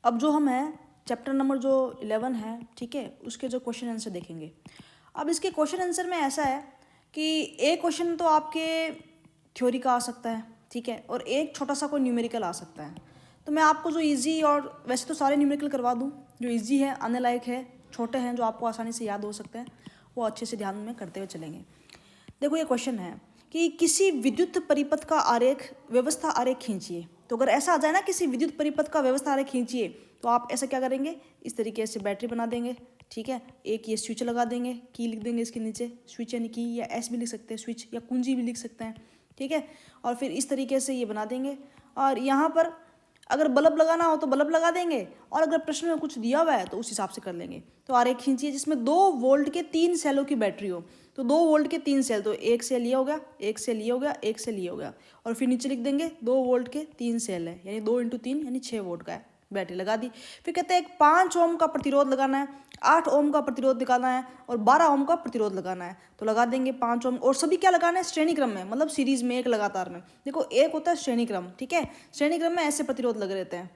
अब जो हम हैं चैप्टर नंबर जो 11 है, ठीक है, उसके जो क्वेश्चन आंसर देखेंगे। अब इसके क्वेश्चन आंसर में ऐसा है कि एक क्वेश्चन तो आपके थ्योरी का आ सकता है, ठीक है, और एक छोटा सा कोई न्यूमेरिकल आ सकता है। तो मैं आपको जो इजी, और वैसे तो सारे न्यूमेरिकल करवा दूँ, जो इजी है, आने लायक है, छोटे हैं, जो आपको आसानी से याद हो सकते हैं, वो अच्छे से ध्यान में करते हुए चलेंगे। देखो ये क्वेश्चन है कि किसी विद्युत परिपथ का आरेख व्यवस्था आरेख खींचिए। तो अगर ऐसा आ जाए ना, किसी विद्युत परिपथ का व्यवस्था आरेख खींचिए, तो आप ऐसा क्या करेंगे, इस तरीके से बैटरी बना देंगे, ठीक है, एक ये स्विच लगा देंगे, की लिख देंगे इसके नीचे, स्विच यानी की, या एस भी लिख सकते हैं, स्विच या कुंजी भी लिख सकते हैं, ठीक है, और फिर इस तरीके से ये बना देंगे। और यहाँ पर अगर बल्ब लगाना हो तो बल्ब लगा देंगे, और अगर प्रश्न में कुछ दिया हुआ है तो उस हिसाब से कर लेंगे। तो आरेख खींचिए जिसमें 2 वोल्ट के 3 सेलों की बैटरी हो। तो 2 वोल्ट के 3 सेल, तो एक सेल ये हो गया, एक सेल ये हो गया, एक सेल ये हो गया, और फिर नीचे लिख देंगे 2 वोल्ट के 3 सेल है, यानी 2 × 3 यानी 6 वोल्ट का है। बैटरी लगा दी। फिर कहते हैं एक 5 ओम का प्रतिरोध लगाना है, 8 ओम का प्रतिरोध निकालना है, और 12 ओम का प्रतिरोध लगाना है। तो लगा देंगे 5 ओम, और सभी क्या लगाना है, श्रेणी क्रम में, मतलब सीरीज में, एक लगातार में। देखो एक होता है श्रेणी क्रम, ठीक है, श्रेणी क्रम में ऐसे प्रतिरोध लगे रहते हैं,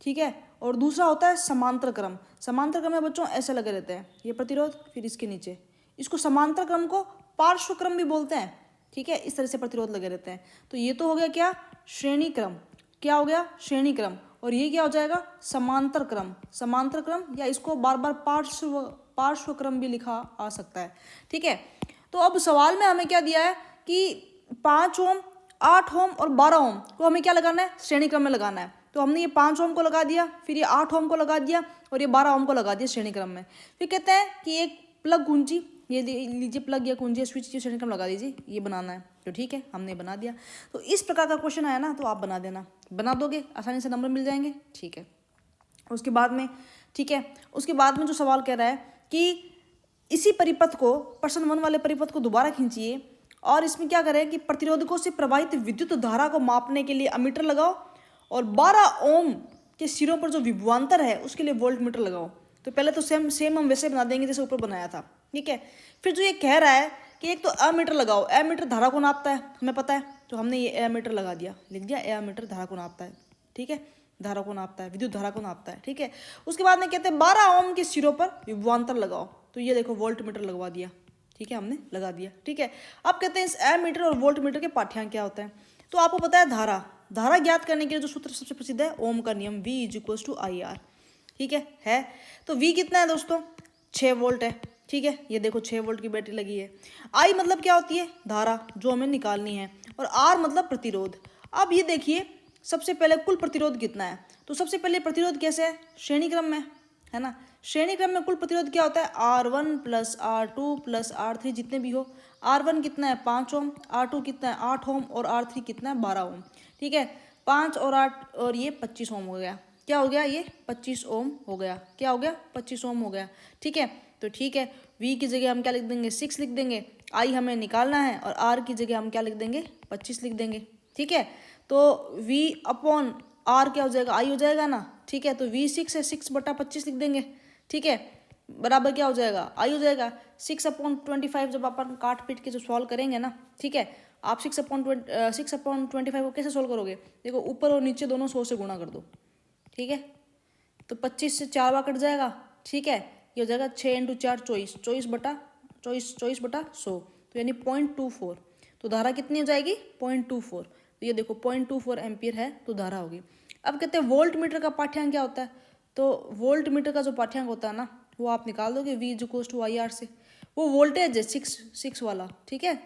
ठीक है, और दूसरा होता है समांतर क्रम। समांतर क्रम में बच्चों ऐसे लगे रहते हैं, ये प्रतिरोध, फिर इसके नीचे, इसको समांतर क्रम को पार्श्व क्रम भी बोलते हैं, ठीक है, इस तरह से प्रतिरोध लगे रहते हैं। तो ये तो हो गया क्या, श्रेणी क्रम, क्या हो गया, श्रेणी क्रम, और ये क्या हो जाएगा, समांतर क्रम। समांतर क्रम, या इसको बार बार पार्श्व क्रम भी लिखा आ सकता है, ठीक है। तो अब सवाल में हमें क्या दिया है कि 5 ओम, 8 ओम और 12 ओम को हमें क्या लगाना है, श्रेणी क्रम में लगाना है। तो हमने ये 5 ओम को लगा दिया, फिर ये 8 ओम को लगा दिया, और ये 12 ओम को लगा दिया श्रेणी क्रम में। फिर कहते हैं कि एक प्लग कुंजी, ये लीजिए प्लग या कुंजी, स्विच की श्रेणी क्रम लगा दीजिए, ये बनाना है। तो ठीक है, हमने बना दिया। तो इस प्रकार का क्वेश्चन आया ना, तो आप बना देना, बना दोगे आसानी से नंबर मिल जाएंगे, ठीक है। उसके बाद में, ठीक है, उसके बाद में जो सवाल कह रहा है कि इसी परिपथ को, प्रश्न 1 वाले परिपथ को दोबारा खींचिए, और इसमें क्या करें कि प्रतिरोधकों से प्रवाहित विद्युत धारा को मापने के लिए अमीटर लगाओ, और 12 ओम के सिरों पर जो विभवांतर है उसके लिए वोल्ट मीटर लगाओ। तो पहले तो सेम हम वैसे बना देंगे जैसे ऊपर बनाया था, ठीक है। फिर जो ये कह रहा है कि एक तो एमीटर लगाओ, एमीटर धारा को नापता है, हमें पता है, तो हमने ये एमीटर लगा दिया, लिख दिया एमीटर धारा को नापता है, ठीक है, धारा को नापता है, विद्युत धारा को नापता है, ठीक है। उसके बाद में कहते हैं 12 ओम के सिरों पर विभवांतर लगाओ, तो ये देखो वोल्ट मीटर लगवा दिया, ठीक है, हमने लगा दिया, ठीक है। अब कहते हैं इस एमीटर और वोल्ट मीटर के पाठ्यांक क्या होता है। तो आपको पता है धारा ज्ञात करने के लिए जो सूत्र सबसे प्रसिद्ध है, ओम का नियम, V = IR, ठीक है। तो V कितना है दोस्तों, 6 वोल्ट है, ठीक है, ये देखो 6 वोल्ट की बैटरी लगी है। I मतलब क्या होती है, धारा जो हमें निकालनी है, और R मतलब प्रतिरोध। अब ये देखिए सबसे पहले कुल प्रतिरोध कितना है। तो सबसे पहले प्रतिरोध कैसे है, श्रेणी क्रम में, है ना। श्रेणी क्रम में कुल प्रतिरोध क्या होता है, R1 + R2 + R3 जितने भी हो। R1 कितना है, 5 ओम, R2 कितना है, 8 ओम, और R3 कितना है, 12 ओम, ठीक है। 5 और 8 और ये 25 ओम हो गया, क्या हो गया, ये 25 ओम हो गया, क्या हो गया, 25 ओम हो गया, ठीक है। तो ठीक है, V की जगह हम क्या लिख देंगे, 6 लिख देंगे, I हमें निकालना है, और R की जगह हम क्या लिख देंगे, 25 लिख देंगे, ठीक है। तो V/R क्या हो जाएगा, I हो जाएगा ना, ठीक है। तो V6 है, 6/25 लिख देंगे, ठीक है, बराबर क्या हो जाएगा, I हो जाएगा 6/25। जब अपन काट पीट के जो सॉल्व करेंगे ना, ठीक है, आप 6/25 को कैसे सॉल्व करोगे, देखो ऊपर और नीचे दोनों 100 से गुणा कर दो, ठीक है। तो 25 से 4 बार कट जाएगा, ठीक है, ये हो जाएगा 6 × 4 24, 24/100, तो यानी 0.24। तो धारा कितनी हो जाएगी, 0.24। तो ये देखो 0.24 एम्पियर है, तो धारा होगी। अब कहते हैं वोल्ट मीटर का पाठ्यांक क्या होता है। तो वोल्ट मीटर का जो पाठ्यांक होता है ना, वो आप निकाल दोगे V = IR से। वो वोल्टेज है 6 वाला, ठीक है,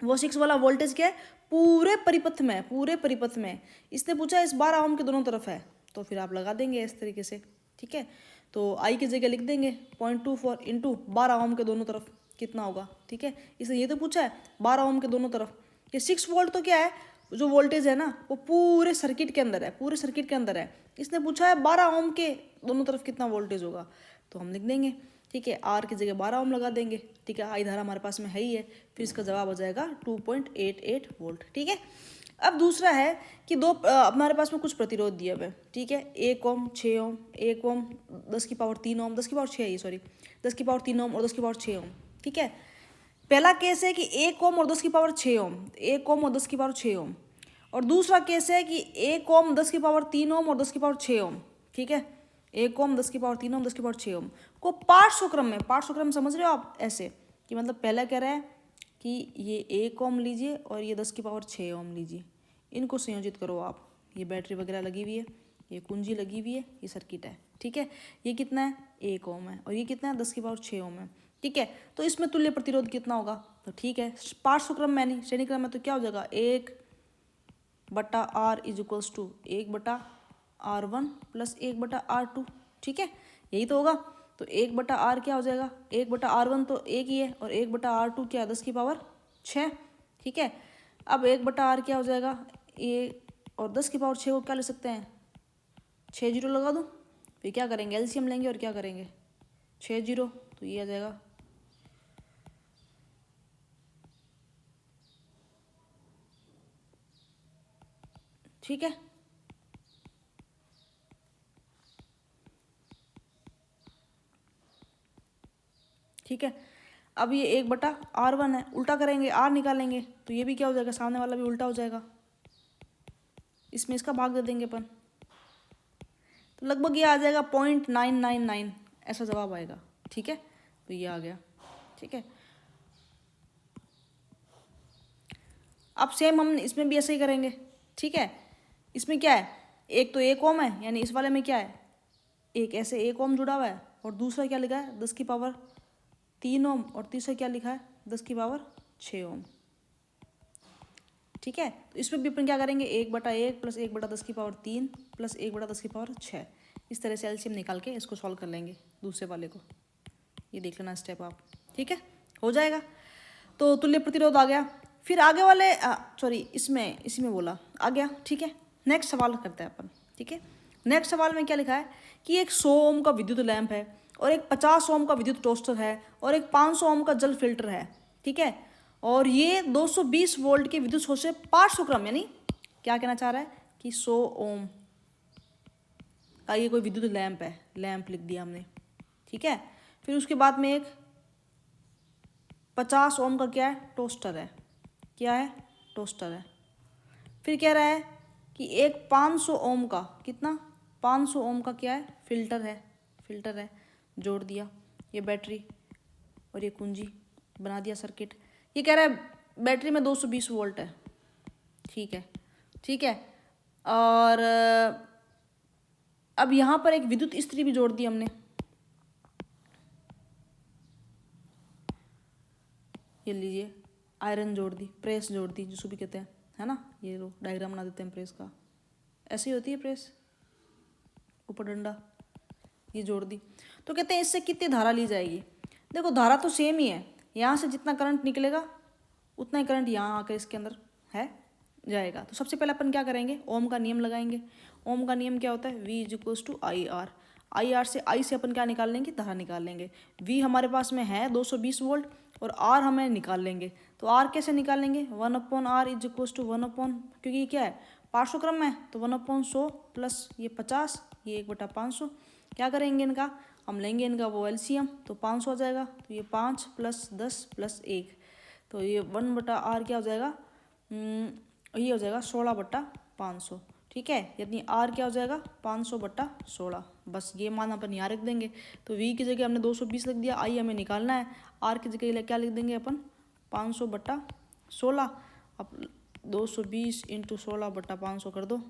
वो 6 वाला वोल्टेज क्या है, पूरे परिपथ में। इसने पूछा इस 12 ओम के दोनों तरफ है, तो फिर आप लगा देंगे इस तरीके से, ठीक है। तो I की जगह लिख देंगे 0.24 × 12 ओम के दोनों तरफ कितना होगा, ठीक है। इसने ये तो पूछा है 12 ओम के दोनों तरफ, ये 6 वोल्ट तो क्या है, जो वोल्टेज है ना वो पूरे सर्किट के अंदर है, इसने पूछा है 12 ओम के दोनों तरफ कितना वोल्टेज होगा, तो हम लिख देंगे, ठीक है, R की जगह 12 ओम लगा देंगे, ठीक है। I धारा हमारे पास में है ही है, फिर इसका जवाब हो जाएगा 2.88 वोल्ट, ठीक है। अब दूसरा है कि हमारे पास में कुछ प्रतिरोध दिए हुए, ठीक है, 1 ओम, 6 ओम, 1 ओम 10⁻³ ओम, 10⁻6 है ये, सॉरी 10⁻³ ओम और 10⁻6 ओम, ठीक है। पहला केस है कि 1 ओम और 10⁻6 ओम, 1 ओम और 10⁻6 ओम, और दूसरा केस है कि 1 ओम 10⁻³ ओम और 10⁻6 ओम, ठीक है। 1 ओम 10 की पावर 3 ओम 10 की पावर 6 ओम को पार्श्व क्रम में, पार्श्व क्रम समझ रहे हो आप, ऐसे कि मतलब पहला कह रहा है कि ये 1 ओम लीजिए और ये 10 की पावर 6 ओम लीजिए, इनको संयोजित करो आप। ये बैटरी वगैरह लगी हुई है, ये कुंजी लगी हुई है, ये सर्किट है, ठीक है। ये कितना है, 1 ओम है, और ये कितना है, 10 की पावर 6 ओम है, ठीक है। तो इसमें तुल्य प्रतिरोध कितना होगा, तो ठीक है, पार्श्व क्रम में नहीं श्रेणी क्रम में, तो क्या हो जाएगा, 1/R is equals to 1/R1 plus 1/R2, ठीक है, यही तो होगा। तो 1/R क्या हो जाएगा, 1/R1 तो 1 ही है, और 1/R2 क्या है, 10 की पावर 6, ठीक है। अब 1/R क्या हो जाएगा, ये और 10 की पावर 6 को क्या ले सकते हैं, 6 जीरो लगा दूँ, फिर क्या करेंगे, एलसीएम लेंगे और क्या करेंगे, 6 जीरो, तो ये आ जाएगा ठीक है। ठीक है, अब ये 1/R1 है, उल्टा करेंगे, R निकालेंगे, तो ये भी क्या हो जाएगा, सामने वाला भी उल्टा हो जाएगा, इसमें इसका भाग दे देंगे अपन, तो लगभग ये आ जाएगा 0.999, ऐसा जवाब आएगा, ठीक है। तो ये आ गया, ठीक है। अब सेम हम इसमें भी ऐसे ही करेंगे, ठीक है। इसमें क्या है, एक तो 1 ओम है, यानी इस वाले में क्या है, एक ऐसे 1 ओम जुड़ा हुआ है, और दूसरा क्या लिखा है, 10 की पावर 3 ओम, और तीसरा क्या लिखा है, 10 की पावर 6 ओम, ठीक है। तो इसमें भी अपन क्या करेंगे, 1/1 प्लस 1/10 की पावर 3 प्लस 1/10 की पावर 6, इस तरह से एलसीएम निकाल के इसको सॉल्व कर लेंगे दूसरे वाले को, ये देख लेना स्टेप आप, ठीक है, हो जाएगा। तो तुल्य प्रतिरोध आ गया। फिर आगे वाले सॉरी इसमें इसी में बोला आ गया, ठीक है। नेक्स्ट सवाल करते हैं अपन, ठीक है। नेक्स्ट सवाल में क्या लिखा है कि एक 100 ओम का विद्युत लैंप है, और एक 50 ओम का विद्युत टोस्टर है, और एक 500 ओम का जल फिल्टर है, ठीक है। और ये 220 वोल्ट के विद्युत स्रोत से पार्श्व क्रम, यानी क्या कहना चाह रहा है कि 100 ओम का ये कोई विद्युत लैंप है, लैंप लिख दिया हमने, ठीक है। फिर उसके बाद में एक 50 ओम का क्या है, टोस्टर है, क्या है, टोस्टर है। फिर कह रहा है कि एक 500 ओम का, कितना, 500 ओम का क्या है, फिल्टर है, फिल्टर है, जोड़ दिया, ये बैटरी और ये कुंजी, बना दिया सर्किट। ये कह रहा है बैटरी में 220 वोल्ट है, ठीक है, ठीक है। और अब यहाँ पर एक विद्युत इस्त्री भी जोड़ दी हमने, ये लीजिए, आयरन जोड़ दी, प्रेस जोड़ दी, जिसको भी कहते हैं, है ना, ये लो डायग्राम बना देते हैं प्रेस का, ऐसे ही होती है प्रेस, ऊपर डंडा, ये जोड़ दी। तो कहते हैं इससे कितनी धारा ली जाएगी। देखो धारा तो सेम ही है, यहाँ से जितना करंट निकलेगा उतना ही करंट यहाँ आकर इसके अंदर है जाएगा। तो सबसे पहले अपन क्या करेंगे, ओम का नियम लगाएंगे। ओम का नियम क्या होता है, V is equals to I R. I R से, आई से अपन क्या निकाल लेंगे, धारा निकाल लेंगे। V हमारे पास में है 220 वोल्ट, और R हमें निकाल लेंगे। तो R कैसे निकालेंगे, 1/R इज इक्वल्स टू 1/, क्योंकि ये क्या है, पार्श्व क्रम में, तो 1/100 प्लस ये 50, ये 1/500। क्या करेंगे इनका, हम लेंगे इनका वो एलसीएम, तो 500 आ जाएगा। तो ये 5 + 10 + 1, तो ये 1/R क्या हो जाएगा, ये हो जाएगा 16/500, ठीक है। यानी R क्या हो जाएगा, 500/16। बस ये मान अपन यहाँ रख देंगे। तो V की जगह हमने 220 लिख दिया, I हमें निकालना है, R की जगह क्या लिख देंगे अपन, 500/16। अब 220 × 16/500 कर दो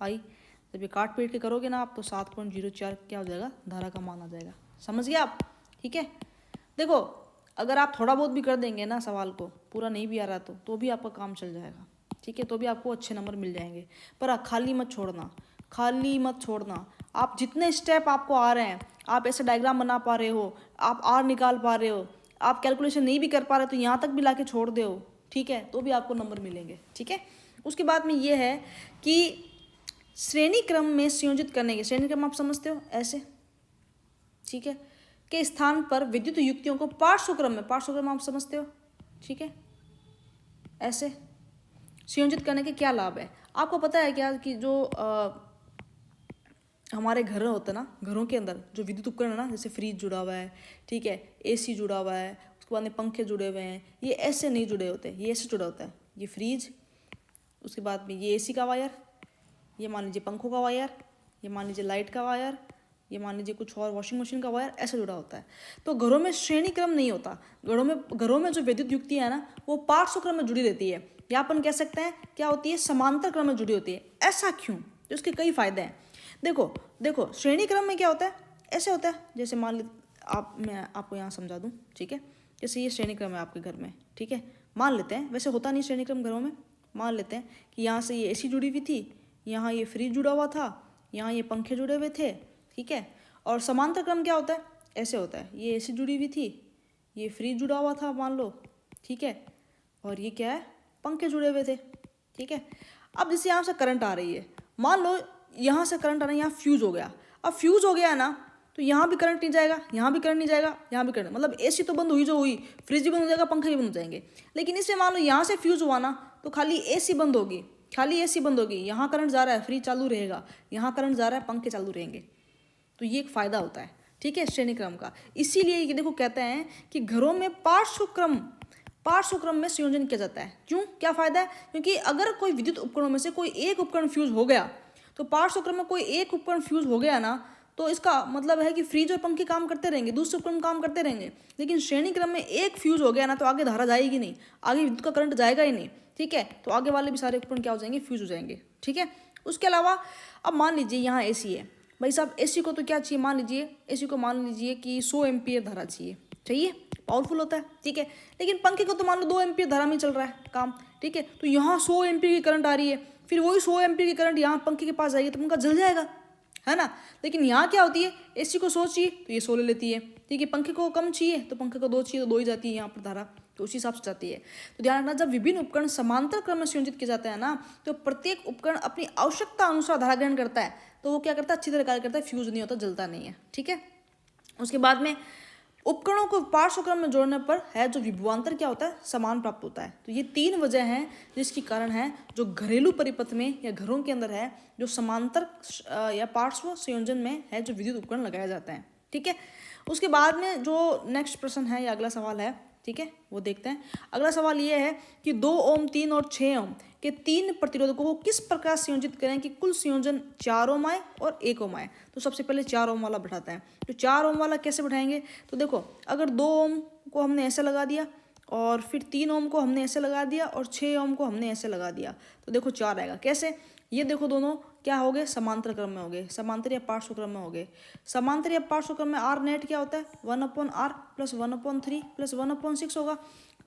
I। जब ये काट पीट के करोगे ना आप, तो 7.04 क्या हो जाएगा, धारा का मान आ जाएगा। समझ गए आप, ठीक है। देखो अगर आप थोड़ा बहुत भी कर देंगे ना सवाल को, पूरा नहीं भी आ रहा तो भी आपका काम चल जाएगा, ठीक है, तो भी आपको अच्छे नंबर मिल जाएंगे। पर खाली मत छोड़ना, खाली मत छोड़ना। आप जितने स्टेप आपको आ रहे हैं, आप ऐसे डायग्राम बना पा रहे हो, आप आर निकाल पा रहे हो, आप कैलकुलेशन नहीं भी कर पा रहे तो यहाँ तक भी ला के छोड़ दे हो, ठीक है, तो भी आपको नंबर मिलेंगे, ठीक है। उसके बाद में ये है कि श्रेणी क्रम में संयोजित करने के, श्रेणी क्रम आप समझते हो ऐसे, ठीक है, के स्थान पर विद्युत युक्तियों को पार्श्व क्रम में, पार्श्व क्रम आप समझते हो, ठीक है, ऐसे संयोजित करने के क्या लाभ है। आपको पता है क्या कि जो हमारे घर होते हैं ना, घरों के अंदर जो विद्युत उपकरण है ना, जैसे फ्रिज जुड़ा हुआ है, ठीक है, एसी जुड़ा हुआ है, उसके बाद में पंखे जुड़े हुए हैं, ये ऐसे नहीं जुड़े होते, ये ऐसे जुड़ा होता है, ये फ्रिज, उसके बाद में ये एसी का वायर, ये मान लीजिए पंखों का वायर, ये मान लीजिए लाइट का वायर, ये मान लीजिए कुछ और वॉशिंग मशीन का वायर, ऐसे जुड़ा होता है। तो घरों में श्रेणी क्रम नहीं होता, घरों में जो विद्युत युक्तियाँ है ना वो पार्श्व क्रम में जुड़ी रहती है, या अपन कह सकते हैं क्या होती है, समांतर क्रम में जुड़ी होती है। ऐसा क्यों? तो इसके कई फायदे हैं। देखो देखो श्रेणी क्रम में क्या होता है, ऐसे होता है, जैसे मान ली मैं आपको यहाँ समझा दूँ, ठीक है। जैसे ये श्रेणी क्रम है आपके घर में, ठीक है। मान लेते हैं, वैसे होता नहीं श्रेणी क्रम घरों में, मान लेते हैं कि यहाँ से ये एसी जुड़ी हुई थी, यहाँ ये फ्रिज जुड़ा हुआ था, यहाँ ये पंखे जुड़े हुए थे, ठीक है। और समांतर क्रम क्या होता है, ऐसे होता है, ये एसी जुड़ी हुई थी, ये फ्रिज जुड़ा हुआ था मान लो, ठीक है, और ये क्या है, पंखे जुड़े हुए थे, ठीक है। अब जैसे यहाँ से करंट आ रही है, मान लो यहाँ से करंट आ रहा है, यहाँ फ्यूज़ हो गया। अब फ्यूज़ हो गया है ना, तो यहाँ भी करंट नहीं जाएगा, यहाँ भी करंट नहीं जाएगा, यहाँ भी करंट, मतलब एसी तो बंद हुई जो हुई, फ्रिज भी बंद हो जाएगा, पंखे भी बंद हो जाएंगे। लेकिन इससे मान लो यहाँ से फ्यूज़ हुआ ना, तो खाली एसी बंद होगी, खाली एसी बंद होगी, यहाँ करंट जा रहा है, फ्रिज चालू रहेगा, यहाँ करंट जा रहा है, पंखे चालू रहेंगे। तो ये एक फ़ायदा होता है, ठीक है, श्रेणी क्रम का। इसीलिए ये देखो कहते हैं कि घरों में पार्श्व क्रम में संयोजन किया जाता है। क्यों, क्या फ़ायदा है? क्योंकि अगर कोई विद्युत उपकरणों में से कोई एक उपकरण फ्यूज़ हो गया, तो पार्श्व क्रम में कोई एक उपकरण फ्यूज़ हो गया ना, तो इसका मतलब है कि फ्रिज और पंखे काम करते रहेंगे, दूसरे उपकरण काम करते रहेंगे। लेकिन श्रेणी क्रम में एक फ्यूज़ हो गया ना, तो आगे धारा जाएगी नहीं, आगे विद्युत का करंट जाएगा ही नहीं, ठीक है। तो आगे वाले भी सारे उपकरण क्या हो जाएंगे, फ्यूज़ हो जाएंगे, ठीक है। उसके अलावा अब मान लीजिए यहाँ एसी है, भाई साहब एसी को तो क्या चाहिए, मान लीजिए एसी को मान लीजिए कि 100 एम्पीयर धारा चाहिए, पावरफुल होता है, ठीक है। लेकिन पंखे को तो मान लो 2 एम्पीयर धारा में चल रहा है काम, ठीक है। तो यहाँ 100 एम्पीयर की करंट आ रही है, फिर वही 100 एम्पीयर की करंट यहाँ पंखे के पास जाएगी, तो पंखा जल जाएगा, है ना। लेकिन यहाँ क्या होती है, एसी को 100 चाहिए तो ये 100 ले लेती है, ठीक है। पंखे को कम चाहिए तो पंखे को 2 चाहिए तो 2 ही जाती है यहाँ पर धारा, तो उसी हिसाब से जाती है। तो ध्यान रखना, जब विभिन्न उपकरण समांतर क्रम में संयोजित किए जाते हैं ना, तो प्रत्येक उपकरण अपनी आवश्यकता अनुसार धारा ग्रहण करता है, तो वो क्या करता है, अच्छी तरह कार्य करता है, फ्यूज नहीं होता, जलता नहीं है, ठीक है। उसके बाद में उपकरणों को पार्श्व क्रम में जोड़ने पर है जो विभवांतर क्या होता है, समान प्राप्त होता है। तो ये 3 वजह हैं जिसकी कारण है जो घरेलू परिपथ में या घरों के अंदर है जो समांतर या पार्श्व संयोजन में है जो विद्युत उपकरण लगाए जाते हैं, ठीक है। उसके बाद में जो नेक्स्ट प्रश्न है या अगला सवाल है, ठीक है, वो देखते हैं। अगला सवाल ये है कि 2 ओम 3 और 6 ओम के 3 प्रतिरोधकों को किस प्रकार संयोजित करें कि कुल संयोजन 4 ओम आए और 1 ओम आए। तो सबसे पहले 4 ओम वाला बैठाते हैं। तो 4 ओम वाला कैसे बैठाएंगे, तो देखो अगर 2 ओम को हमने ऐसे लगा दिया और फिर 3 ओम को हमने ऐसे लगा दिया और 6 ओम को हमने ऐसे लगा दिया, तो देखो 4 आएगा। कैसे, ये देखो दोनों क्या हो गए, समांतर क्रम में हो गए, समांतर या पार्श्व क्रम में हो गए। समांतर या पार्श्व क्रम में आर नेट क्या होता है, 1/r प्लस 1/3 प्लस 1/6 होगा।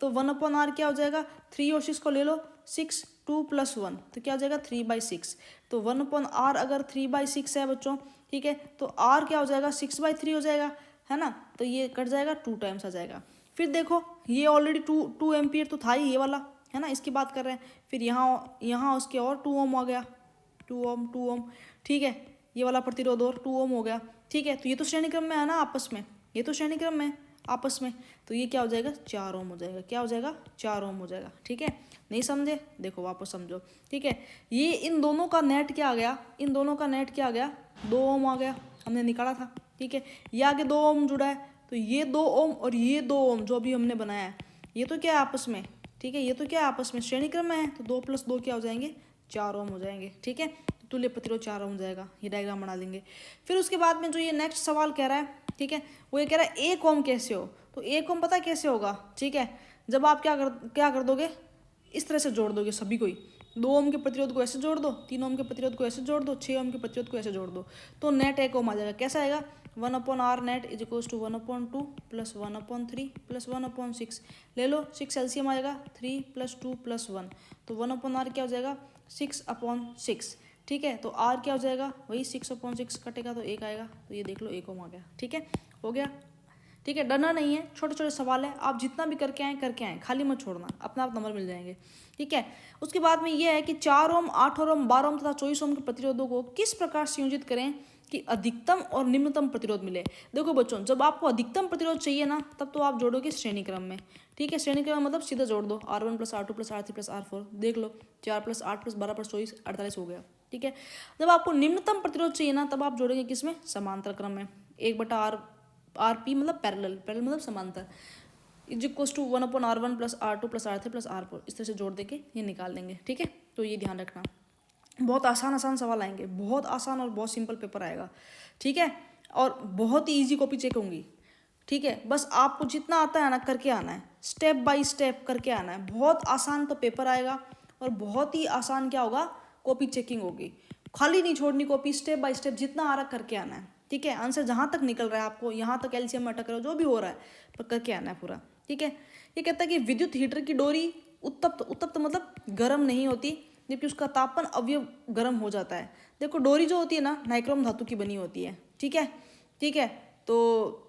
तो 1/r क्या हो जाएगा, 3 और 6 को ले लो, 6 2 + 1 तो क्या हो जाएगा 3/6। तो 1/r अगर 3/6 है बच्चों, ठीक है, तो r क्या हो जाएगा 6/3 हो जाएगा, है ना। तो ये कट जाएगा, 2 टाइम्स आ जाएगा। फिर देखो ये ऑलरेडी 2 एम्पियर तो था ही ये वाला, है ना, इसकी बात कर रहे हैं। फिर यहाँ उसके और 2 ओम आ गया, 2 ओम, ठीक है, ये वाला प्रतिरोध और 2 ओम हो गया, ठीक है। तो ये तो श्रेणी क्रम में है ना आपस में, ये तो श्रेणी क्रम में आपस में, तो ये क्या हो जाएगा 4 ओम हो जाएगा, क्या हो जाएगा 4 ओम हो जाएगा, ठीक है। नहीं समझे, देखो वापस समझो, ठीक है। ये इन दोनों का नेट क्या आ गया, इन दोनों का नेट क्या आ गया, 2 ओम आ गया, हमने निकाला था, ठीक है। ये आगे 2 ओम जुड़ा है, तो ये 2 ओम और ये 2 ओम जो अभी हमने बनाया है, ये तो क्या है आपस में, ठीक है, ये तो क्या है आपस में श्रेणी क्रम में है, तो 2 + 2 क्या हो जाएंगे 4 ओम हो जाएंगे, ठीक है। तुल्य प्रतिरोध 4 ओम जाएगा, ये डायग्राम बना देंगे। फिर उसके बाद में जो ये नेक्स्ट सवाल कह रहा है, ठीक है, वो ये कह रहा है 1 ओम कैसे हो। तो 1 ओम पता कैसे होगा, ठीक है, जब आप क्या कर दोगे, इस तरह से जोड़ दोगे सभी को ही, 2 ओम के प्रतिरोध को ऐसे जोड़ दो, 3 ओम के प्रतिरोध को ऐसे जोड़ दो, 6 ओम के प्रतिरोध को ऐसे जोड़ दो, तो नेट 1 ओम आ जाएगा। कैसा आएगा, 1/r net is equals to 1/2 plus 1/3 plus 1/6 ले लो, 6 एलसीएम आएगा, 3 + 2 + 1, तो 1/r क्या हो जाएगा 6/6, ठीक है। तो r क्या हो जाएगा, वही 6/6 कटेगा तो 1 आएगा, तो ये देख लो 1 ओम आ गया, ठीक है, हो गया, ठीक है। डरना नहीं है, छोटे छोटे सवाल है, आप जितना भी करके आएँ खाली मत छोड़ना, अपना आप नंबर मिल जाएंगे, ठीक है। उसके बाद में ये है कि 4 ओम 8 ओम 12 ओम तथा 24 ओम के प्रतिरोधों को किस प्रकार संयोजित करें कि अधिकतम और निम्नतम प्रतिरोध मिले। देखो बच्चों, जब आपको अधिकतम प्रतिरोध चाहिए ना, तब तो आप जोड़ोगे श्रेणी क्रम में, ठीक है। श्रेणी क्रम मतलब सीधा जोड़ दो, R1 + R2 + R3 + R4, देख लो 4 + 8 + 12 + 24 48 हो गया, ठीक है। जब आपको निम्नतम प्रतिरोध चाहिए ना, तब आप जोड़ेंगे किसमें, समांतर क्रम में, 1/RP मतलब पैरेलल मतलब समांतर, is equals to 1/R1 + R2 + R3 + R4, इस तरह से जोड़ देके ये निकाल देंगे, ठीक है। तो ये ध्यान रखना। बहुत आसान आसान सवाल आएंगे, बहुत आसान और बहुत सिंपल पेपर आएगा, ठीक है। और बहुत ही ईजी कॉपी चेक होंगी, ठीक है। बस आपको जितना आता है ना करके आना है, स्टेप बाय स्टेप करके आना है। बहुत आसान तो पेपर आएगा और बहुत ही आसान क्या होगा, कॉपी चेकिंग होगी। खाली नहीं छोड़नी कॉपी, स्टेप बाय स्टेप जितना आ रहा करके आना है, ठीक है। आंसर जहाँ तक निकल रहा है आपको, यहाँ तक एलसीएम में अटक रहा है, जो भी हो रहा है पर करके आना है पूरा, ठीक है। ये कहता है कि विद्युत हीटर की डोरी उत्तप्त, उत्तप्त मतलब गर्म नहीं होती, जबकि उसका तापमान अवयव गर्म हो जाता है। देखो डोरी जो होती है ना नाइक्रोम धातु की बनी होती है, ठीक है, ठीक है। तो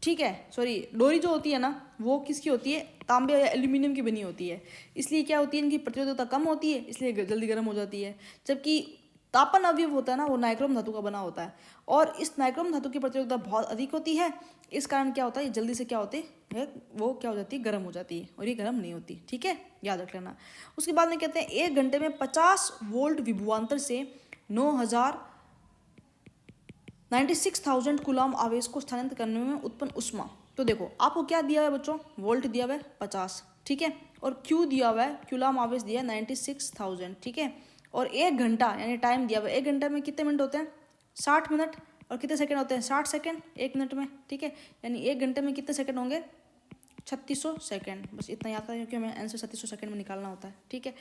ठीक है, सॉरी, डोरी जो होती है ना वो किसकी होती है, तांबे या एल्यूमिनियम की बनी होती है। इसलिए क्या होती है, इनकी प्रतिरोधकता कम होती है, इसलिए जल्दी गर्म हो जाती है। जबकि तापन अवयव होता है ना वो नाइक्रोम धातु का बना होता है, और इस नाइक्रोम धातु की प्रतिरोधकता बहुत अधिक होती है। इस कारण क्या होता है, ये जल्दी से क्या होती है, वो क्या हो जाती है, गर्म हो जाती है, और ये गर्म नहीं होती, ठीक है, याद रख लेना। उसके बाद में कहते हैं 1 घंटे में 50 वोल्ट विभवांतर से 96,000 कूलम आवेश को स्थानांतरित करने में उत्पन्न ऊष्मा। तो देखो आपको क्या दिया हुआ है बच्चों, वोल्ट दिया हुआ है 50, ठीक है, और क्यू दिया हुआ है, कूलम आवेश दिया है 96,000, ठीक है। और 1 घंटा यानी टाइम दिया हुआ है, 1 घंटे में कितने मिनट होते हैं, 60 मिनट, और कितने सेकंड होते हैं, 60 सेकंड 1 मिनट में, ठीक है। यानी 1 घंटे में कितने सेकंड होंगे, 3600 सेकंड। बस इतना याद करें क्योंकि हमें आंसर 3600 सेकंड में निकालना होता है, ठीक है।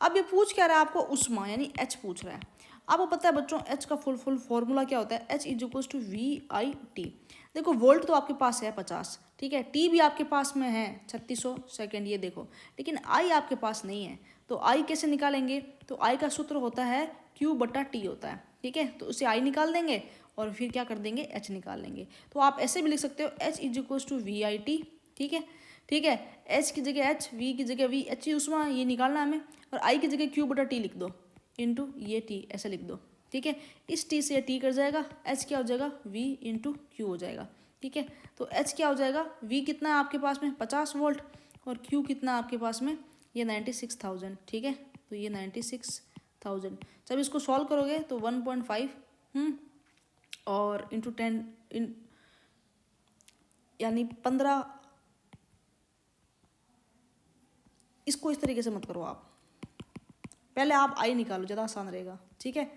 अब ये पूछ क्या रहा है आपको, उष्मा यानी एच पूछ रहा है। आपको पता है बच्चों एच का फुल फॉर्मूला क्या होता है, H is equals to VIT। देखो वोल्ट तो आपके पास है 50, ठीक है, टी भी आपके पास में है 3600 सेकंड, ये देखो, लेकिन आई आपके पास नहीं है। तो आई कैसे निकालेंगे, तो आई का सूत्र होता है Q/T होता है, ठीक है। तो उसे आई निकाल देंगे और फिर क्या कर देंगे, एच निकाल लेंगे। तो आप ऐसे भी लिख सकते हो H is equals to VIT, ठीक है, ठीक है। एच की जगह एच, वी की जगह वी, एच ही उष्मा ये निकालना हमें, और आई की जगह Q/T लिख दो, इंटू ये टी ऐसे लिख दो, ठीक है। इस टी से टी कर जाएगा, एच क्या हो जाएगा, वी इंटू क्यू हो जाएगा, ठीक है। तो एच क्या हो जाएगा, वी कितना है आपके पास में 50 वोल्ट, और क्यू कितना है आपके पास में, ये 96,000, ठीक है। तो ये 96,000, जब इसको सॉल्व करोगे तो 1.5 और इंटू 10 यानी 15। इसको इस तरीके से मत करो आप, पहले आप आई निकालो, ज़्यादा आसान रहेगा, ठीक है।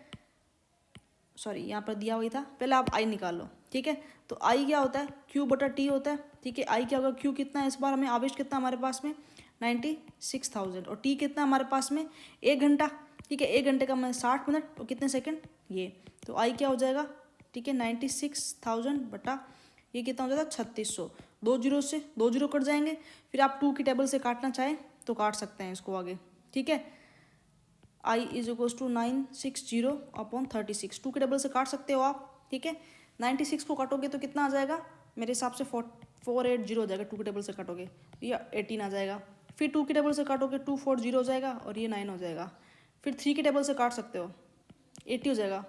सॉरी यहाँ पर दिया हुआ था, पहले आप आई निकालो, ठीक है। तो आई क्या होता है, Q/T होता है, ठीक है। आई क्या होगा, क्यू कितना है इस बार हमें, आवेश कितना हमारे पास में 96,000, और टी कितना हमारे पास में 1 घंटा, ठीक है। 1 घंटे का मैं 60 मिनट और कितने सेकंड ये, तो आई क्या हो जाएगा, ठीक है, 96,000 बटा ये कितना हो जाएगा 3600, 2 जीरो से 2 जीरो कट जाएंगे। फिर आप 2 की टेबल से काटना चाहें तो काट सकते हैं इसको आगे, ठीक है। आई इज इक्वल्स टू 960/36, 2 के डबल से काट सकते हो आप, ठीक है। 96 को काटोगे तो कितना आ जाएगा, मेरे हिसाब से 480 हो जाएगा, 2 के टेबल से काटोगे या 18 आ जाएगा। फिर 2 के टेबल से काटोगे 240 हो जाएगा, और ये 9 हो जाएगा। फिर 3 के टेबल से काट सकते हो, 80 हो जाएगा,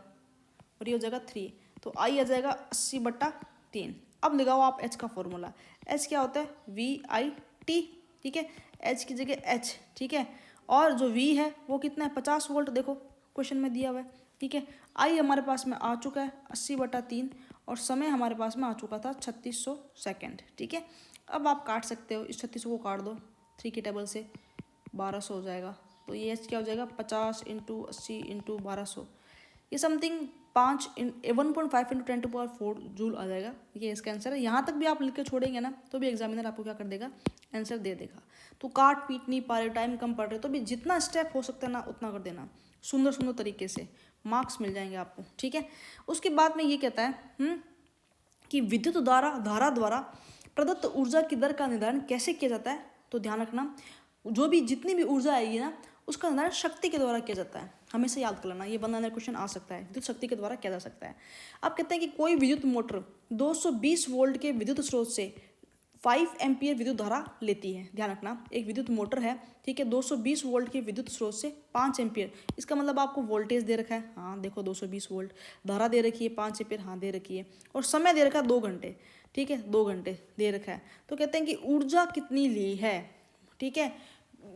और ये हो जाएगा 3। तो आई आ जाएगा 80/3। अब लगाओ आप एच का फॉर्मूला, एच क्या होता है, VIT, ठीक है। एच की जगह एच, ठीक है, और जो वी है वो कितना है 50 वोल्ट, देखो क्वेश्चन में दिया हुआ है, ठीक है। आई हमारे पास में आ चुका है 80/3, और समय हमारे पास में आ चुका था 3600 सेकंड, ठीक है। अब आप काट सकते हो, इस 3600 को काट दो 3 की टेबल से, 1200 हो जाएगा। तो ये क्या हो जाएगा, 50 इंटू 80 इंटू 1200, ये समथिंग 1.5 इंटू 10⁴ जूल आ जाएगा। ये इसका आंसर है। यहाँ तक भी आप लिख के छोड़ेंगे ना तो भी एग्जामिनर आपको क्या कर देगा, आंसर दे देगा। तो काट पीट नहीं पा रहे, टाइम कम पड़ रहे, तो भी जितना स्टेप हो सकता है ना उतना कर देना, सुंदर सुंदर तरीके से मार्क्स मिल जाएंगे आपको, ठीक है। उसके बाद में ये कहता है कि विद्युत धारा द्वारा प्रदत्त ऊर्जा की दर का निर्धारण कैसे किया जाता है। तो ध्यान रखना, जो भी जितनी भी ऊर्जा आएगी ना उसका निर्धारण शक्ति के द्वारा किया जाता है, हमेशा याद कर लेना, ये बनना क्वेश्चन आ सकता है, विद्युत शक्ति के द्वारा किया जा सकता है। अब कहते हैं कि कोई विद्युत मोटर 220 वोल्ट के विद्युत स्रोत से 5 एम्पियर विद्युत धारा लेती है। ध्यान रखना, एक विद्युत मोटर है, ठीक है, 220 वोल्ट के विद्युत स्रोत से 5 एम्पियर, इसका मतलब आपको वोल्टेज दे रखा है, हाँ देखो 220 वोल्ट, धारा दे रखी है 5 एम्पियर, हाँ दे रखी है, और समय दे रखा है 2 घंटे, ठीक है, 2 घंटे दे रखा है। तो कहते हैं कि ऊर्जा कितनी ली है, ठीक है,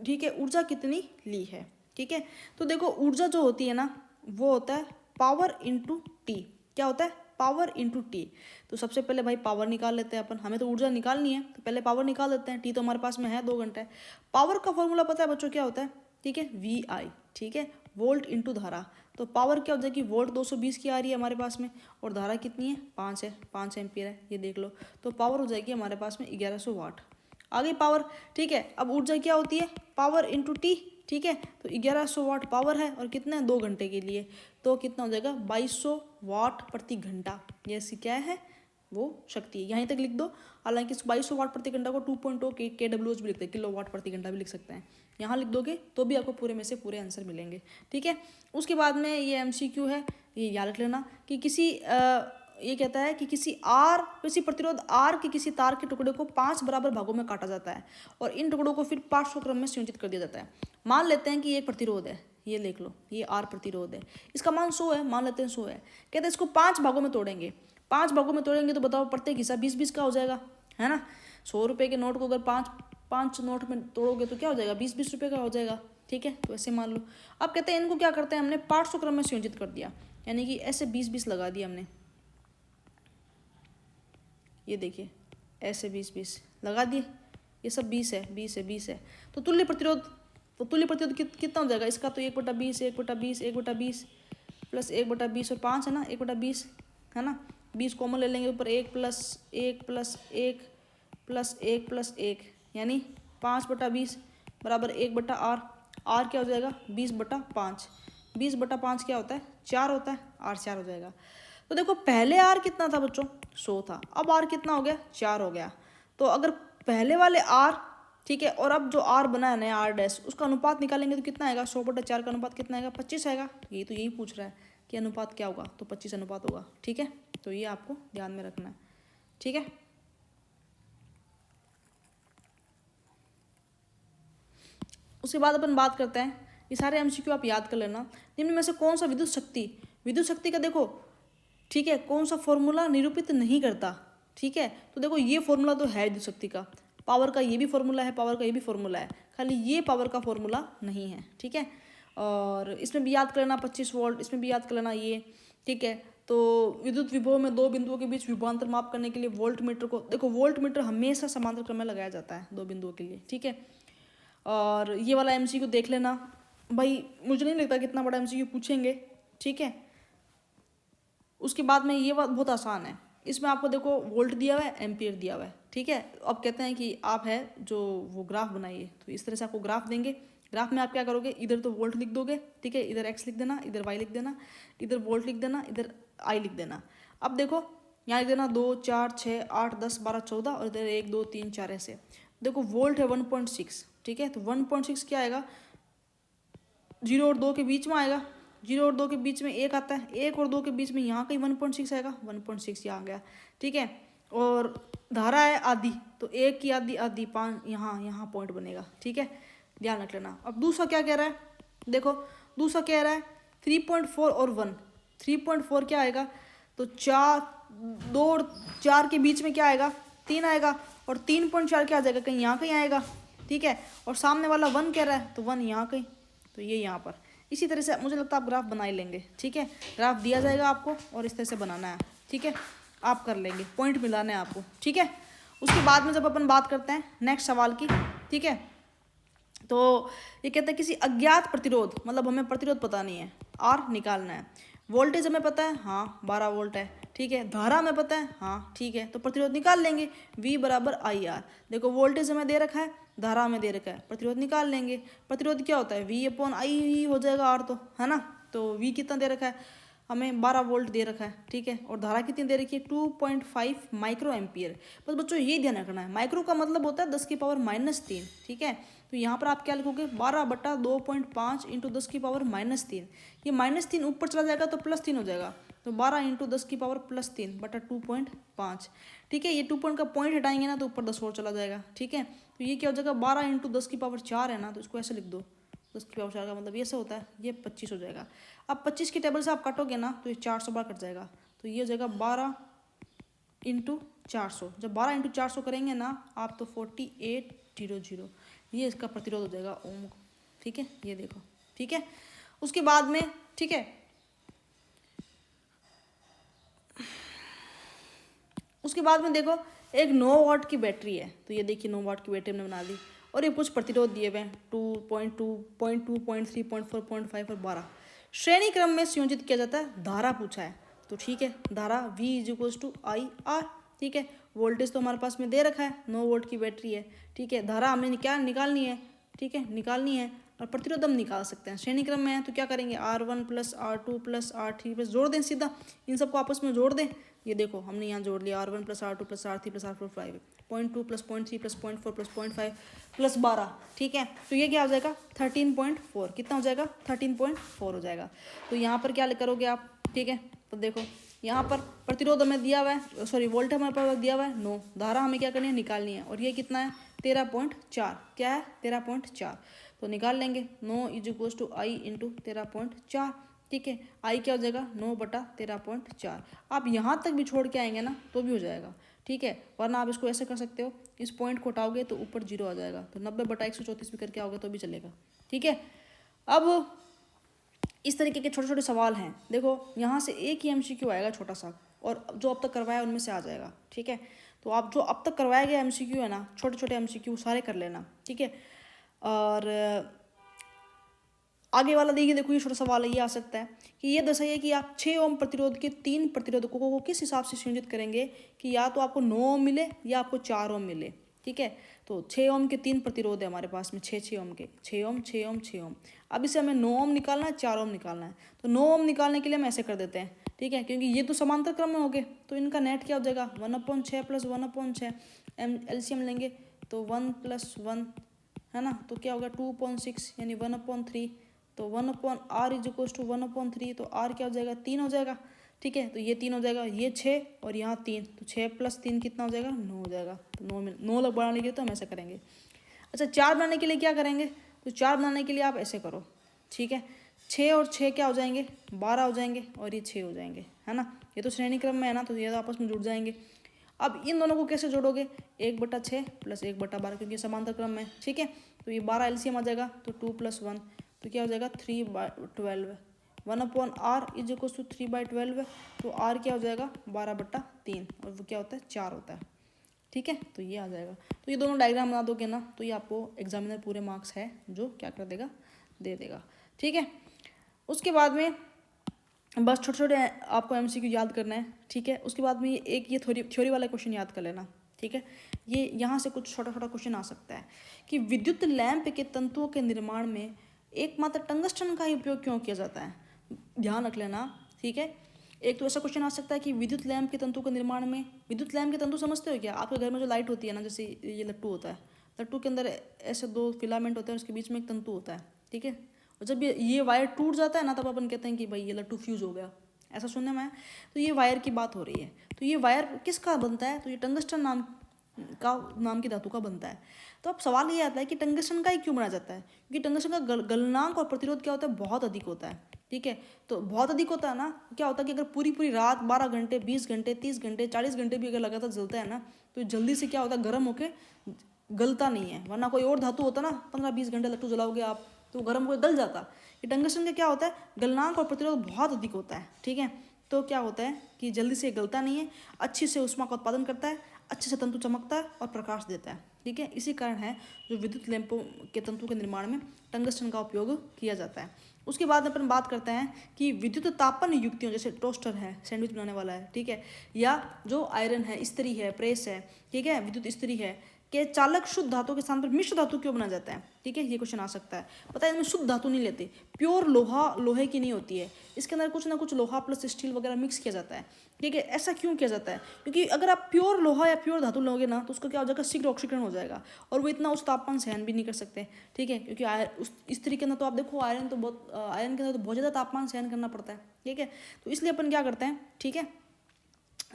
ठीक है, ऊर्जा कितनी ली है, ठीक है। तो देखो ऊर्जा जो होती है ना वो होता है पावर इंटू टी, क्या होता है, पावर इंटू टी। तो सबसे पहले भाई पावर निकाल लेते हैं अपन, हमें तो ऊर्जा निकालनी है तो पहले पावर निकाल लेते हैं। टी तो हमारे पास में है 2 घंटे। पावर का फॉर्मूला पता है बच्चों क्या होता है, ठीक है, वी आई, ठीक है, वोल्ट इंटू धारा। तो पावर क्या हो जाएगी, वोल्ट 220 की आ रही है हमारे पास में, और धारा कितनी है, 5 है, 5 एम्पियर है, ये देख लो। तो पावर हो जाएगी हमारे पास में 1100 वाट। आ गई पावर, ठीक है। अब ऊर्जा क्या होती है, पावर इंटू टी, ठीक है। तो 1100 वाट पावर है और कितना है, 2 घंटे के लिए, तो कितना हो जाएगा, 2200 वाट प्रति घंटा। ये ऐसी क्या है, वो शक्ति है। यहीं तक लिख दो। हालांकि इस 2200 वाट प्रति घंटा को 2.0 KWH भी लिखते हैं, किलो वाट प्रति घंटा भी लिख सकते हैं। यहाँ लिख दोगे तो भी आपको पूरे में से पूरे आंसर मिलेंगे, ठीक है। उसके बाद में ये MCQ है, ये याद रख लेना कि ये कहता है कि किसी प्रतिरोध R के किसी तार के टुकड़े को 5 बराबर भागों में काटा जाता है और इन टुकड़ों को फिर पार्श्व क्रम में संयोजित कर दिया जाता है। मान लेते हैं कि ये एक प्रतिरोध है, ये देख लो, ये R प्रतिरोध है, इसका मान 100 है, मान लेते हैं 100 है। कहते हैं इसको 5 भागों में तोड़ेंगे। 5 भागों में तोड़ेंगे तो बताओ प्रत्येक हिस्सा 20-20 का हो जाएगा, है ना। 100 रुपये के नोट को अगर 5 नोट में तोड़ोगे तो क्या हो जाएगा, 20-20 रुपये का हो जाएगा, ठीक है। तो ऐसे मान लो। अब कहते हैं इनको क्या करते हैं, हमने पार्श्व क्रम में संयोजित कर दिया, यानी कि ऐसे 20-20 लगा दिया हमने, ये देखिए ऐसे 20-20 लगा दिए, ये सब 20 है, 20 है, 20 है। तो तुल्य प्रतिरोध कितना हो जाएगा इसका, तो 1/20, 1/20, 1/20 प्लस 1/20 और 5 है ना, 1/20 है ना। 20 कॉमन ले लेंगे ऊपर, 1 प्लस 1 प्लस 1 प्लस 1 प्लस 1, यानी 5/20 बराबर 1/R। R क्या हो जाएगा, 20/5। 20/5 क्या होता है, 4 होता है, R 4 हो जाएगा। तो देखो पहले R कितना था बच्चों, 100 था, अब R कितना हो गया, 4 हो गया। तो अगर पहले वाले R, ठीक है, और अब जो R बना है नया R डैश, उसका अनुपात निकालेंगे तो कितना आएगा, 100/4 का अनुपात कितना आएगा, 25 आएगा। ये तो यही पूछ रहा है कि अनुपात क्या होगा, तो 25 अनुपात होगा, ठीक है। तो ये आपको ध्यान में रखना है, ठीक है। उसके बाद अपन बात करते हैं, ये सारे MCQ आप याद कर लेना। निम्न में से कौन सा विद्युत शक्ति का देखो, ठीक है, कौन सा फॉर्मूला निरूपित नहीं करता, ठीक है। तो देखो ये फॉर्मूला तो है विद्युत शक्ति का, पावर का ये भी फॉर्मूला है, पावर का ये भी फॉर्मूला है, खाली ये पावर का फॉर्मूला नहीं है, ठीक है। और इसमें भी याद कर लेना 25 वोल्ट, इसमें भी याद कर लेना ये, ठीक है। तो विद्युत विभव में 2 बिंदुओं के बीच विभवांतर माप करने के लिए वोल्ट मीटर को, देखो वोल्ट मीटर हमेशा समांतर क्रम में लगाया जाता है 2 बिंदुओं के लिए, ठीक है। और ये वाला MCQ देख लेना भाई, मुझे नहीं लगता कि इतना बड़ा MCQ पूछेंगे, ठीक है। उसके बाद में ये बात बहुत आसान है, इसमें आपको देखो वोल्ट दिया हुआ है, एम्पियर दिया हुआ है, ठीक है। अब कहते हैं कि आप है जो वो ग्राफ बनाइए, तो इस तरह से आपको ग्राफ देंगे। ग्राफ में आप क्या करोगे, इधर तो वोल्ट लिख दोगे, ठीक है, इधर x लिख देना, इधर y लिख देना, इधर वोल्ट लिख देना, इधर I लिख देना। अब देखो यहाँ लिख देना 2, 4, 6, 8, 10, 12, 14 और इधर 1, 2, 3, 4 ऐसे। देखो वोल्ट है 1.6, ठीक है। तो 1.6 क्या आएगा, 0 और 2 के बीच में आएगा, 0 और 2 के बीच में 1 आता है, 1 और 2 के बीच में यहाँ कहीं 1.6 आएगा, 1.6 यहाँ आ गया, ठीक है। और धारा है आधी, तो 1 की आधी आधी 5, यहाँ पॉइंट बनेगा, ठीक है, ध्यान रख लेना। अब दूसरा क्या कह रहा है, देखो दूसरा कह रहा है 3.4 और 1। 3.4 क्या आएगा, तो 2 और 4 के बीच में क्या आएगा, 3 आएगा, और 3.4 क्या आ जाएगा, कहीं यहाँ कहीं आएगा, ठीक है। और सामने वाला 1 कह रहा है, तो 1 यहाँ कहीं, तो ये यहाँ पर। इसी तरह से मुझे लगता है आप ग्राफ बना ही लेंगे, ठीक है। ग्राफ दिया जाएगा आपको और इस तरह से बनाना है, ठीक है, आप कर लेंगे, पॉइंट मिलाना है आपको, ठीक है। उसके बाद में जब अपन बात करते हैं नेक्स्ट सवाल की, ठीक है, तो ये कहते हैं किसी अज्ञात प्रतिरोध, मतलब हमें प्रतिरोध पता नहीं है, R निकालना है। वोल्टेज हमें पता है, हाँ 12 वोल्ट है, ठीक है। धारा हमें पता है, हाँ ठीक है, तो प्रतिरोध निकाल लेंगे, V बराबर IR। देखो वोल्टेज हमें दे रखा है, धारा हमें दे रखा है, प्रतिरोध निकाल लेंगे। प्रतिरोध क्या होता है, V/I ही हो जाएगा, R तो है ना। तो V कितना दे रखा है, हमें 12 वोल्ट दे रखा है, ठीक है। और धारा कितनी दे रखी है, 2.5 माइक्रो एम्पियर। बस बच्चों ये ध्यान रखना है, माइक्रो का मतलब होता है 10⁻³ ठीक है। तो यहाँ पर आप क्या लिखोगे, 12/2.5 × 10⁻³ ये -3 ऊपर चला जाएगा तो +3 हो जाएगा, तो 12 × 10⁻+3 बटा 2.5, ठीक है। ये 2 पॉइंट का पॉइंट हटाएंगे ना तो ऊपर 10 और चला जाएगा, ठीक है। तो ये क्या हो जाएगा, 12 × 10⁻4 है ना, तो इसको ऐसे लिख दो, 10⁻4 का मतलब ये से होता है, ये 25 हो जाएगा। अब 25 की टेबल से आप काटोगे ना तो ये 400 बार कट जाएगा, तो ये हो जाएगा 12 × 400। जब 12 × 400 करेंगे ना आप तो 4800 ये इसका प्रतिरोध हो जाएगा ओम, ठीक है, ये देखो, ठीक है। उसके बाद में, ठीक है, उसके बाद में देखो एक 9 वाट की बैटरी है, तो ये देखिए 9 वाट की बैटरी हमने बना दी, और ये कुछ प्रतिरोध दिए हुए हैं 2.2, 0.2, 0.3, 0.4, 0.5 और 12। श्रेणी क्रम में संयोजित किया जाता है, धारा पूछा है तो ठीक है, धारा V = IR, ठीक है। वोल्टेज तो हमारे पास में दे रखा है, 9 वोल्ट की बैटरी है, ठीक है। धारा हमें क्या निकालनी है, ठीक है, निकालनी है, और प्रतिरोध हम निकाल सकते हैं। श्रेणी क्रम में है तो क्या करेंगे, R1 + R2 + R3 प्लस जोड़ दें, सीधा इन सबको आपस में जोड़ दें। ये देखो हमने यहाँ जोड़ लिया, R1 + R2 + R3 + R4 5, 0.2 + 0.3 + 0.4 + 0.5 + 12, ठीक है। तो ये क्या हो जाएगा 13.4, कितना हो जाएगा 13.4 हो जाएगा। तो यहाँ पर क्या करोगे आप, ठीक है। तो देखो यहाँ पर प्रतिरोध हमें दिया हुआ है, सॉरी वोल्ट हमारे पास दिया हुआ है 9, धारा हमें क्या करनी है, निकालनी है, और ये कितना है 13.4, क्या है 13.4, तो निकाल लेंगे 9 = I × 13.4, ठीक है। I क्या हो जाएगा 9/13.4। आप यहाँ तक भी छोड़ के आएंगे ना तो भी हो जाएगा, ठीक है, वरना आप इसको ऐसे कर सकते हो, इस पॉइंट को हटाओगे तो ऊपर 0 आ जाएगा, तो 90/134 भी करके आओगे तो भी चलेगा, ठीक है। अब इस तरीके के छोटे छोटे सवाल हैं, देखो यहाँ से एक ही MCQ आएगा छोटा सा, और जो अब तक करवाया उनमें से आ जाएगा, ठीक है। तो आप जो अब तक करवाया गया MCQ है ना, छोटे छोटे MCQ सारे कर लेना, ठीक है। और आगे वाला देखिए, देखो ये छोटा सवाल है, ये आ सकता है कि ये दर्शाइए कि आप 6 ओम प्रतिरोध के 3 प्रतिरोधकों को किस हिसाब से संयोजित करेंगे कि या तो आपको 9 ओम मिले या आपको 4 ओम मिले, ठीक है। तो 6 ओम के 3 प्रतिरोध है हमारे पास में, 6 ओम के, 6 ओम 6 ओम 6 ओम। अब इसे हमें 9 ओम निकालना है, 4 ओम निकालना है, तो 9 ओम निकालने के लिए हम ऐसे कर देते हैं, ठीक है, क्योंकि ये तो समांतर क्रम में हो गए, तो इनका नेट क्या हो जाएगा 1/6 + 1/6, LCM लेंगे तो 1 + 1 है ना, तो क्या होगा 2.6 यानी 1/3, तो 1/R = 1/3, तो R क्या हो जाएगा 3 हो जाएगा, ठीक है। तो ये 3 हो जाएगा, ये 6 और यहाँ 3, तो 6 + 3 कितना हो जाएगा 9 हो जाएगा, तो 9 लग बढ़ाने के लिए तो हम ऐसा करेंगे। अच्छा 4 बनाने के लिए क्या करेंगे, तो 4 बनाने के लिए आप ऐसे करो, ठीक है, 6 और 6 क्या हो जाएंगे 12 हो जाएंगे, और ये 6 हो जाएंगे, है ना। ये तो श्रेणी क्रम में है ना, तो ये तो आपस में जुड़ जाएंगे। अब इन दोनों को कैसे जोड़ोगे, 1/6 + 1/12, क्योंकि समांतर क्रम में, ठीक है। तो ये 12 LCM आ जाएगा, तो 2 + 1, तो क्या हो जाएगा 3/12, 1/R = 3/12, तो R क्या हो जाएगा 12/3, और वो क्या होता है 4 होता है, ठीक है। तो ये आ जाएगा, तो ये दोनों डायग्राम बना दोगे ना, तो ये आपको एग्जामिनर पूरे मार्क्स है जो क्या कर देगा, दे देगा, ठीक है। उसके बाद में बस छोटे छोटे आपको MCQ याद करना है, ठीक है। उसके बाद में ये थ्योरी वाला क्वेश्चन याद कर लेना, ठीक है। ये यहाँ से कुछ छोटा छोटा क्वेश्चन आ सकता है कि विद्युत लैंप के तंतुओं के निर्माण में एकमात्र टंगस्टन का ही उपयोग क्यों किया जाता है, ध्यान रख लेना, ठीक है। एक तो ऐसा क्वेश्चन आ सकता है कि विद्युत लैंप के तंतु के निर्माण में, विद्युत लैंप के तंतु समझते हो क्या, आपके घर में जो लाइट होती है ना, जैसे ये लट्टू होता है, लट्टू के अंदर ऐसे 2 फिलामेंट होते हैं, उसके बीच में एक तंतु होता है, ठीक है। और जब ये वायर टूट जाता है ना, तब अपन कहते हैं कि भाई ये लट्टू फ्यूज हो गया, ऐसा सुनने में आया। तो ये वायर की बात हो रही है, तो ये वायर किसका बनता है, तो ये टंगस्टन नाम की धातु का बनता है। तो अब सवाल ये आता है कि टंगस्टन का ही क्यों बनाया जाता है, क्योंकि टंगस्टन का गलनांक और प्रतिरोध क्या होता है, बहुत अधिक होता है, ठीक है। तो बहुत अधिक होता है ना, क्या होता है कि अगर पूरी पूरी रात 12 घंटे 20 घंटे 30 घंटे 40 घंटे भी अगर लगातार जलता है ना, तो जल्दी से क्या होता है गर्म होके गलता नहीं है, वरना कोई और धातु होता ना 15-20 घंटे लट्टू जलाओगे आप तो गर्म होकर गल जाता। ये टंगस्टन का क्या होता है, गलनांक और प्रतिरोध बहुत अधिक होता है, ठीक है। तो क्या होता है कि जल्दी से गलता नहीं है, अच्छे से ऊष्मा का उत्पादन करता है, अच्छे से तंतु चमकता है और प्रकाश देता है, ठीक है। इसी कारण है जो विद्युत लैंपों के तंतु के निर्माण में टंगस्टन का उपयोग किया जाता है। उसके बाद अपन बात करते हैं कि विद्युत तापन युक्तियों, जैसे टोस्टर है, सैंडविच बनाने वाला है, ठीक है, या जो आयरन है, इस्त्री है, प्रेस है, ठीक है, विद्युत इस्त्री है, के चालक शुद्ध धातु के स्थान पर मिश्र धातु क्यों बना जाता है, ठीक है। ये क्वेश्चन आ सकता है, पता है इसमें शुद्ध धातु नहीं लेते, प्योर लोहे की नहीं होती है, इसके अंदर कुछ ना कुछ लोहा प्लस स्टील वगैरह मिक्स किया जाता है, ठीक है। ऐसा क्यों किया जाता है, क्योंकि अगर आप प्योर लोहा या प्योर धातु लोगे ना, तो उसका क्या हो जाएगा शीघ्र ऑक्सीकरण हो जाएगा, और वो इतना उस तापमान सहन भी नहीं कर सकते, ठीक है। क्योंकि उस इस्त्री के अंदर तो आप देखो आयरन के अंदर तो बहुत ज़्यादा तापमान सहन करना पड़ता है, ठीक है। तो इसलिए अपन क्या करते हैं, ठीक है,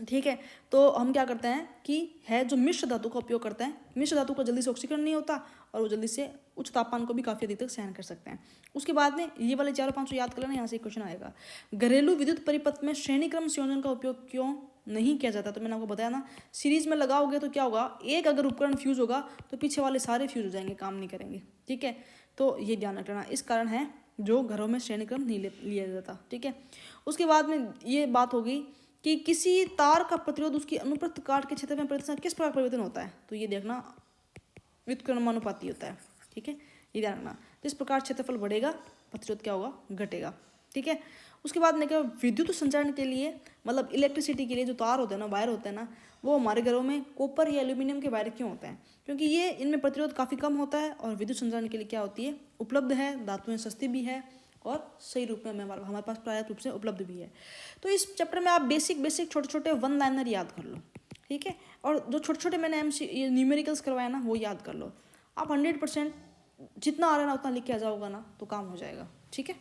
ठीक है। तो हम क्या करते हैं कि है जो मिश्र धातु का उपयोग करते हैं, मिश्र धातु का जल्दी से ऑक्सीकरण नहीं होता, और वो जल्दी से उच्च तापमान को भी काफ़ी अधिक तक सहन कर सकते हैं। उसके बाद में ये वाले 4-5 याद कर लेना, यहाँ से एक क्वेश्चन आएगा, घरेलू विद्युत परिपथ में श्रेणी क्रम संयोजन का उपयोग क्यों नहीं किया जाता। तो मैंने आपको बताया ना, सीरीज में लगाओगे तो क्या होगा, एक अगर उपकरण फ्यूज होगा तो पीछे वाले सारे फ्यूज हो जाएंगे, काम नहीं करेंगे, ठीक है। तो ये ध्यान रखना, इस कारण है जो घरों में श्रेणी क्रम नहीं लिया जाता, ठीक है। उसके बाद में ये बात होगी कि किसी तार का प्रतिरोध उसकी अनुप्रस्थ काट के क्षेत्र में प्रतिशत किस प्रकार परिवर्तन होता है, तो ये देखना व्युत्क्रमानुपाती होता है, ठीक है, ये ध्यान रखना। जिस प्रकार क्षेत्रफल बढ़ेगा प्रतिरोध क्या होगा, घटेगा, ठीक है। उसके बाद देखो विद्युत संचारण के लिए मतलब इलेक्ट्रिसिटी के लिए जो तार होते हैं ना, वायर होते हैं ना, वो हमारे घरों में कॉपर या एल्यूमिनियम के वायर क्यों होते हैं, क्योंकि ये इनमें प्रतिरोध काफ़ी कम होता है और विद्युत संचारण के लिए क्या होती है, उपलब्ध है, धातुएं सस्ती भी है और सही रूप में हमारे पास पर्याप्त रूप से उपलब्ध भी है। तो इस चैप्टर में आप बेसिक छोटे छोटे वन लाइनर याद कर लो, ठीक है, और जो छोटे छोटे मैंने ये न्यूमेरिकल्स करवाया ना वो याद कर लो। आप 100% जितना आ रहा है ना उतना लिख के आ जाओगा ना तो काम हो जाएगा, ठीक है।